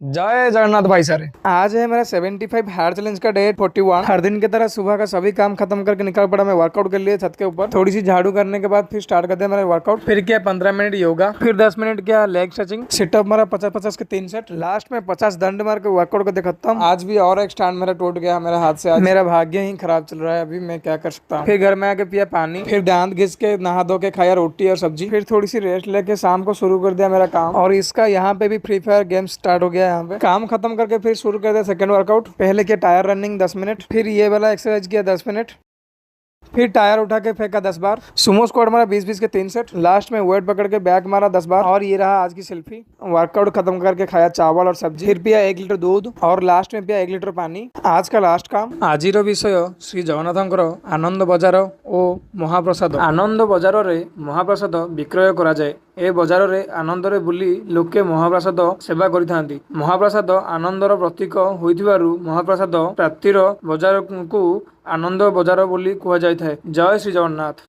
जय जगन्नाथ भाई सारे। आज है मेरा 75 हार्ड चैलेंज का डे 41। हर दिन की तरह सुबह का सभी काम खत्म करके निकल पड़ा मैं वर्कआउट के लिए छत के ऊपर। थोड़ी सी झाड़ू करने के बाद फिर स्टार्ट कर दिया मेरा वर्कआउट। फिर किया 15 मिनट योगा, फिर 10 मिनट किया लेग स्ट्रेचिंग, सिटअप मारा 50-50 के 3 सेट, लास्ट में 50 दंड मार के वर्कआउट करके खत्म। आज भी और एक स्टैंड मेरा टूट गया मेरे हाथ से। आज मेरा भाग्य ही खराब चल रहा है, अभी मैं क्या कर सकता हूँ। फिर घर में आके पिया पानी, फिर दांत घिस के नहा धो के खाया रोटी और सब्जी, फिर थोड़ी सी रेस्ट लेके शाम को शुरू कर दिया मेरा काम। और इसका यहाँ पे भी फ्री फायर गेम स्टार्ट हो गया। यहाँ पे काम खत्म करके फिर शुरू कर दिया सेकंड वर्कआउट। पहले किया टायर रनिंग 10 मिनट, फिर ये वाला एक्सरसाइज किया 10 मिनट, फिर टायर उठा के फेंका 10 बार, सुमो स्क्वाट मारा 20-20 के 3 सेट, लास्ट में वेट पकड़ के बैक मारा 10 बार। और ये रहा आज की सेल्फी। वर्कआउट खत्म करके खाया चावल और सब्जी, फिर पिया 1 लीटर दूध और लास्ट में पिया 1 लीटर पानी। आज का लास्ट काम। आजिर विषय श्री जगन्नाथंकर आनंद बजार ओ महाप्रसाद। आनंद बजार रे महाप्रसाद विक्रय करा जाए। ए बजार रे आनंद रे बुली लोके महाप्रसाद सेवा करिथांती। महाप्रसाद आनंदर प्रतीक होइथिबारु महाप्रसाद प्राप्तिर बजार को आनंद बजार बोली कुहा जाय थाए। जय श्री जगन्नाथ।